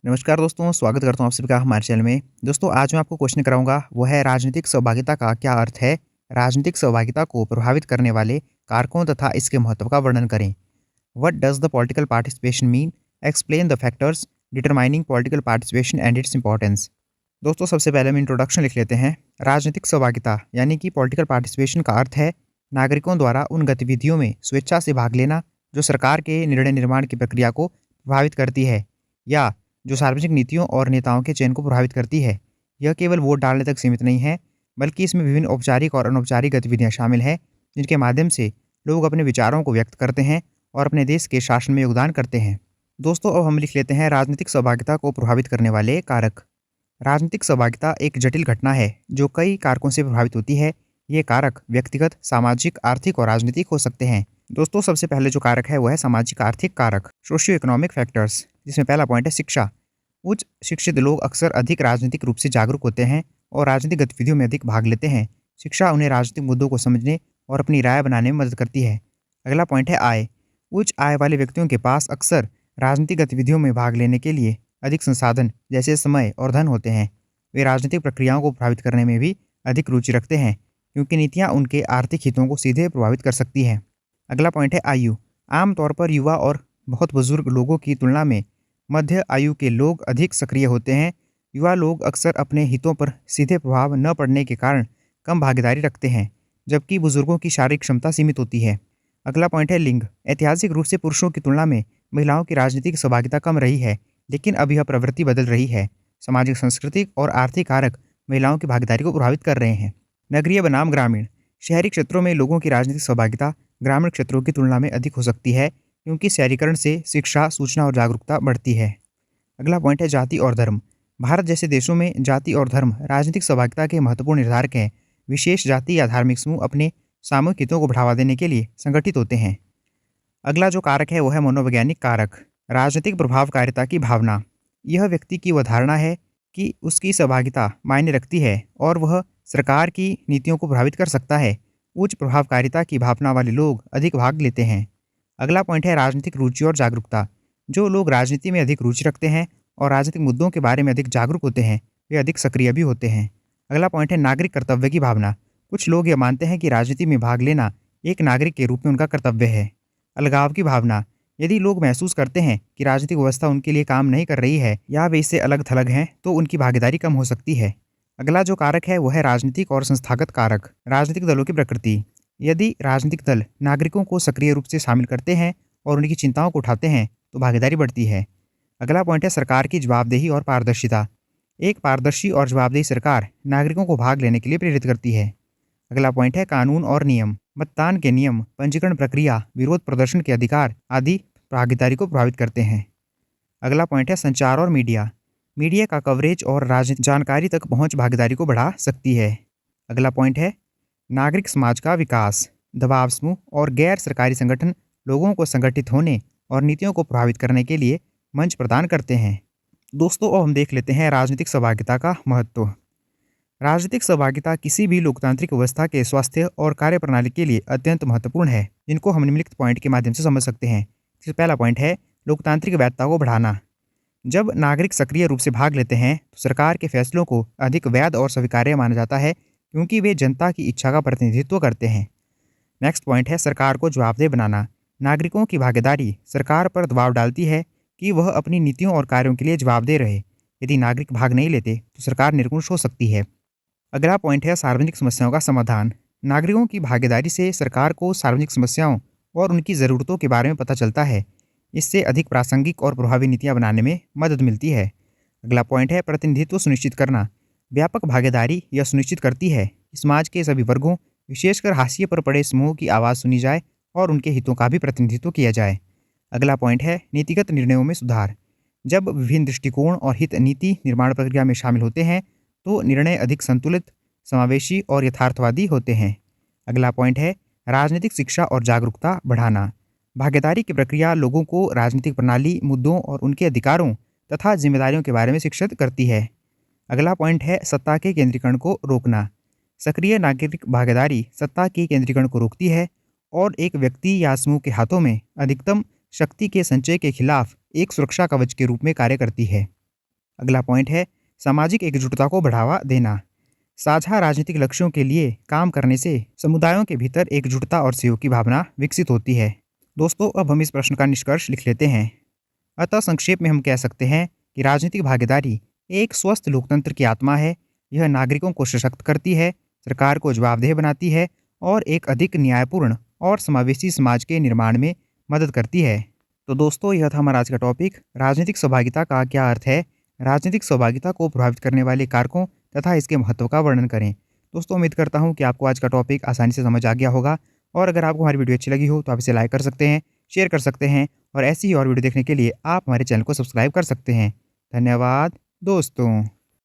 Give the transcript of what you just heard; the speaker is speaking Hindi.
नमस्कार दोस्तों, स्वागत करता हूँ आप सभी का हमारे चैनल में। दोस्तों, आज मैं आपको क्वेश्चन कराऊँगा, वो है राजनीतिक सहभागिता का क्या अर्थ है? राजनीतिक सहभागिता को प्रभावित करने वाले कारकों तथा इसके महत्व का वर्णन करें। What does the political participation mean? Explain the factors determining political participation and its importance. दोस्तों, सबसे पहले हम इंट्रोडक्शन लिख लेते हैं। राजनीतिक सहभागिता यानी कि पॉलिटिकल पार्टिसिपेशन का अर्थ है नागरिकों द्वारा उन गतिविधियों में स्वेच्छा से भाग लेना जो सरकार के निर्णय निर्माण की प्रक्रिया को प्रभावित करती है या जो सार्वजनिक नीतियों और नेताओं के चयन को प्रभावित करती है। यह केवल वोट डालने तक सीमित नहीं है, बल्कि इसमें विभिन्न औपचारिक और अनौपचारिक गतिविधियां शामिल हैं, जिनके माध्यम से लोग अपने विचारों को व्यक्त करते हैं और अपने देश के शासन में योगदान करते हैं। दोस्तों, अब हम लिख लेते हैं राजनीतिक सहभागिता को प्रभावित करने वाले कारक। राजनीतिक सहभागिता एक जटिल घटना है जो कई कारकों से प्रभावित होती है। ये कारक व्यक्तिगत, सामाजिक, आर्थिक और राजनीतिक हो सकते हैं। दोस्तों, सबसे पहले जो कारक है वो है सामाजिक आर्थिक कारक, सोशियो इकोनॉमिक फैक्टर्स, जिसमें पहला पॉइंट है शिक्षा। उच्च शिक्षित लोग अक्सर अधिक राजनीतिक रूप से जागरूक होते हैं और राजनीतिक गतिविधियों में अधिक भाग लेते हैं। शिक्षा उन्हें राजनीतिक मुद्दों को समझने और अपनी राय बनाने में मदद करती है। अगला पॉइंट है आय। उच्च आय वाले व्यक्तियों के पास अक्सर राजनीतिक गतिविधियों में भाग लेने के लिए अधिक संसाधन जैसे समय और धन होते हैं। वे राजनीतिक प्रक्रियाओं को प्रभावित करने में भी अधिक रुचि रखते हैं, क्योंकि नीतियाँ उनके आर्थिक हितों को सीधे प्रभावित कर सकती हैं। अगला पॉइंट है आयु। आमतौर पर युवा और बहुत बुजुर्ग लोगों की तुलना में मध्य आयु के लोग अधिक सक्रिय होते हैं। युवा लोग अक्सर अपने हितों पर सीधे प्रभाव न पड़ने के कारण कम भागीदारी रखते हैं, जबकि बुजुर्गों की शारीरिक क्षमता सीमित होती है। अगला पॉइंट है लिंग। ऐतिहासिक रूप से पुरुषों की तुलना में महिलाओं की राजनीतिक सहभागिता कम रही है, लेकिन अब यह प्रवृत्ति बदल रही है। सामाजिक, सांस्कृतिक और आर्थिक कारक महिलाओं की भागीदारी को प्रभावित कर रहे हैं। नगरीय बनाम ग्रामीण। शहरी क्षेत्रों में लोगों की राजनीतिक सहभागिता ग्रामीण क्षेत्रों की तुलना में अधिक हो सकती है, क्योंकि शहरीकरण से शिक्षा, सूचना और जागरूकता बढ़ती है। अगला पॉइंट है जाति और धर्म। भारत जैसे देशों में जाति और धर्म राजनीतिक सहभागिता के महत्वपूर्ण निर्धारक हैं। विशेष जाति या धार्मिक समूह अपने सामूहिक हितों को बढ़ावा देने के लिए संगठित होते हैं। अगला जो कारक है वो है मनोवैज्ञानिक कारक, राजनीतिक प्रभावकारिता की भावना। यह व्यक्ति की वह धारणा है कि उसकी सहभागिता मायने रखती है और वह सरकार की नीतियों को प्रभावित कर सकता है। उच्च प्रभावकारिता की भावना वाले लोग अधिक भाग लेते हैं। अगला पॉइंट है राजनीतिक रुचि और जागरूकता। जो लोग राजनीति में अधिक रुचि रखते हैं और राजनीतिक मुद्दों के बारे में अधिक जागरूक होते हैं, वे अधिक सक्रिय भी होते हैं। अगला पॉइंट है नागरिक कर्तव्य की भावना। कुछ लोग ये मानते हैं कि राजनीति में भाग लेना एक नागरिक के रूप में उनका कर्तव्य है। अलगाव की भावना। यदि लोग महसूस करते हैं कि राजनीतिक व्यवस्था उनके लिए काम नहीं कर रही है या वे इससे अलग थलग हैं, तो उनकी भागीदारी कम हो सकती है। अगला जो कारक है वो है राजनीतिक और संस्थागत कारक, राजनीतिक दलों की प्रकृति। यदि राजनीतिक दल नागरिकों को सक्रिय रूप से शामिल करते हैं और उनकी चिंताओं को उठाते हैं, तो भागीदारी बढ़ती है। अगला पॉइंट है सरकार की जवाबदेही और पारदर्शिता। एक पारदर्शी और जवाबदेही सरकार नागरिकों को भाग लेने के लिए प्रेरित करती है। अगला पॉइंट है कानून और नियम। मतदान के नियम, पंजीकरण प्रक्रिया, विरोध प्रदर्शन के अधिकार आदि भागीदारी को प्रभावित करते हैं। अगला पॉइंट है संचार और मीडिया। मीडिया का कवरेज और राजनीतिक जानकारी तक पहुंच भागीदारी को बढ़ा सकती है। अगला पॉइंट है नागरिक समाज का विकास। दबाव समूह और गैर सरकारी संगठन लोगों को संगठित होने और नीतियों को प्रभावित करने के लिए मंच प्रदान करते हैं। दोस्तों, अब हम देख लेते हैं राजनीतिक सहभागिता का महत्व। राजनीतिक सहभागिता किसी भी लोकतांत्रिक व्यवस्था के स्वास्थ्य और कार्यप्रणाली के लिए अत्यंत महत्वपूर्ण है, जिनको हम निम्नलिखित पॉइंट के माध्यम से समझ सकते हैं। पहला पॉइंट है लोकतांत्रिक वैधता को बढ़ाना। जब नागरिक सक्रिय रूप से भाग लेते हैं तो सरकार के फैसलों को अधिक वैध और स्वीकार्य माना जाता है, क्योंकि वे जनता की इच्छा का प्रतिनिधित्व करते हैं। नेक्स्ट पॉइंट है सरकार को जवाबदेह बनाना। नागरिकों की भागीदारी सरकार पर दबाव डालती है कि वह अपनी नीतियों और कार्यों के लिए जवाबदेह रहे। यदि नागरिक भाग नहीं लेते तो सरकार निरंकुश हो सकती है। अगला पॉइंट है सार्वजनिक समस्याओं का समाधान। नागरिकों की भागीदारी से सरकार को सार्वजनिक समस्याओं और उनकी ज़रूरतों के बारे में पता चलता है। इससे अधिक प्रासंगिक और प्रभावी नीतियाँ बनाने में मदद मिलती है। अगला पॉइंट है प्रतिनिधित्व सुनिश्चित करना। व्यापक भागीदारी यह सुनिश्चित करती है कि समाज के सभी वर्गों, विशेषकर हाशिए पर पड़े समूहों की आवाज़ सुनी जाए और उनके हितों का भी प्रतिनिधित्व किया जाए। अगला पॉइंट है नीतिगत निर्णयों में सुधार। जब विभिन्न दृष्टिकोण और हित नीति निर्माण प्रक्रिया में शामिल होते हैं, तो निर्णय अधिक संतुलित, समावेशी और यथार्थवादी होते हैं। अगला पॉइंट है राजनीतिक शिक्षा और जागरूकता बढ़ाना। भागीदारी की प्रक्रिया लोगों को राजनीतिक प्रणाली, मुद्दों और उनके अधिकारों तथा जिम्मेदारियों के बारे में शिक्षित करती है। अगला पॉइंट है सत्ता के केंद्रीकरण को रोकना। सक्रिय नागरिक भागीदारी सत्ता के केंद्रीकरण को रोकती है और एक व्यक्ति या समूह के हाथों में अधिकतम शक्ति के संचय के खिलाफ एक सुरक्षा कवच के रूप में कार्य करती है। अगला पॉइंट है सामाजिक एकजुटता को बढ़ावा देना। साझा राजनीतिक लक्ष्यों के लिए काम करने से समुदायों के भीतर एकजुटता और सहयोग की भावना विकसित होती है। दोस्तों, अब हम इस प्रश्न का निष्कर्ष लिख लेते हैं। अतः संक्षेप में हम कह सकते हैं कि राजनीतिक भागीदारी एक स्वस्थ लोकतंत्र की आत्मा है। यह नागरिकों को सशक्त करती है, सरकार को जवाबदेह बनाती है और एक अधिक न्यायपूर्ण और समावेशी समाज के निर्माण में मदद करती है। तो दोस्तों, यह था हमारा आज का टॉपिक, राजनीतिक सहभागिता का क्या अर्थ है। राजनीतिक सहभागिता को प्रभावित करने वाले कारकों तथा इसके महत्व का वर्णन करें। दोस्तों, उम्मीद करता हूँ कि आपको आज का टॉपिक आसानी से समझ आ गया होगा और अगर आपको हमारी वीडियो अच्छी लगी हो तो आप इसे लाइक कर सकते हैं, शेयर कर सकते हैं और ऐसी ही और वीडियो देखने के लिए आप हमारे चैनल को सब्सक्राइब कर सकते हैं। धन्यवाद दोस्तों।